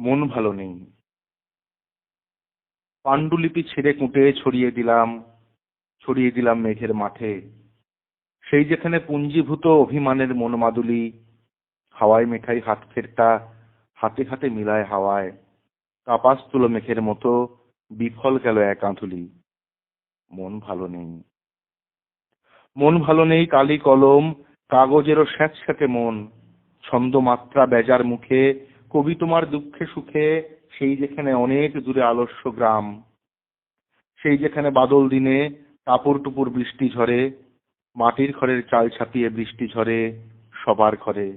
মন ভালো নেই। পাণ্ডুলিপি ছিঁড়ে কুটে ছড়িয়ে দিলাম মেঘের মাঠে। সেই যেখানে পুঞ্জীভূত অভিমানের মনোমাদুলি, হাওয়ায় মেঘাই হাত ফেরটা হাতে হাতে মিলায় হাওয়ায়। কাপাস তুলো মেঘের মতো বিফল গেল এক আঁধুলি। মন ভালো নেই। মন ভালো নেই, কালি কলম কাগজেরও স্যাঁতস্যাঁতে মন। ছন্দমাত্রা বেজার মুখে কবি তোমার দুঃখে সুখে, সেই যেখানে অনেক দূরে আলস্য গ্রাম, সেই যেখানে বাদল দিনে টাপুর টুপুর বৃষ্টি ঝরে, মাটির ঘরের চাল ছাপিয়ে বৃষ্টি ঝরে সবার ঘরে।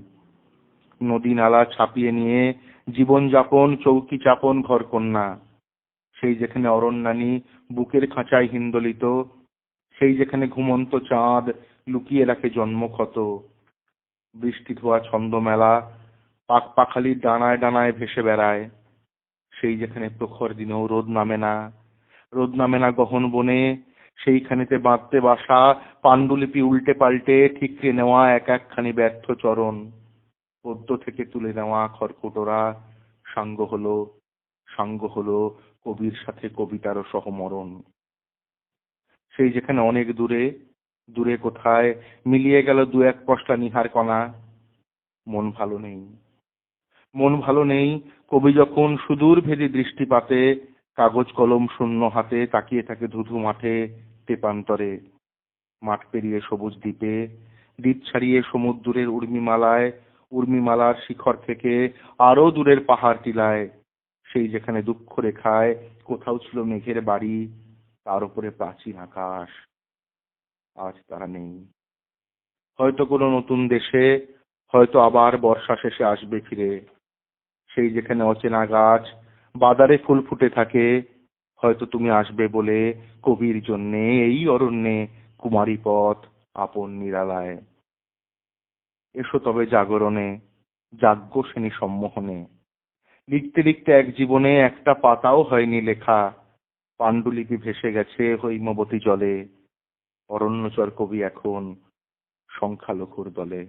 নদী নালা ছাপিয়ে নিয়ে জীবন যাপন চৌকি চাপন ঘর কন্যা, সেই যেখানে অরণ্যানী বুকের খাঁচায় হিন্দলিত, সেই যেখানে ঘুমন্ত চাঁদ লুকিয়ে রাখে জন্মক্ষত। বৃষ্টি ধোয়া ছন্দ মেলা পাখ পাখালির ডানায় ডানায় ভেসে বেড়ায়, সেই যেখানে প্রখর দিনেও রোদ নামে না গহন বনে, সেইখানেতে বাঁধতে বাসা পাণ্ডুলিপি উল্টে পাল্টে ঠিকরে নেওয়া এক একখানি ব্যর্থ চরণ। পদ্য থেকে তুলে নেওয়া খড়কুটোরা সাঙ্গ হলো কবির সাথে কবিতারও সহমরণ। সেই যেখানে অনেক দূরে দূরে কোথায় মিলিয়ে গেল দু এক পশলা নিহার কণা। মন ভালো নেই। মন ভালো নেই, কবি যখন সুদূর ভেদি দৃষ্টিপাতে কাগজ কলম শূন্য হাতে তাকিয়ে থাকে ধুধু মাঠে তেপান্তরে। মাঠ পেরিয়ে সবুজ দ্বীপে, দ্বীপ ছাড়িয়ে সমুদ্রের উর্মিমালার শিখর থেকে আরো দূরের পাহাড় টিলায়, সেই যেখানে দুঃখ রেখায় কোথাও ছিল মেঘের বাড়ি, তার উপরে প্রাচীন আকাশ। আজ তারা নেই। হয়তো কোনো নতুন দেশে, হয়তো আবার বর্ষা শেষে আসবে ফিরে। সেই যেখানে অচেনা গাছ বাদারে ফুল ফুটে থাকে, হয়তো তুমি আসবে বলে কবির জন্যে এই অরণ্যে কুমারী পথ আপন নিরালায়। এসো তবে জাগরণে, যাজ্ঞসেনী সম্মোহনে। লিখতে লিখতে এক জীবনে একটা পাতাও হয়নি লেখা, পাণ্ডুলিপি ভেসে গেছে হৈমবতী জলে। অরণ্যচর কবি এখন সংখ্যালঘুর দলে।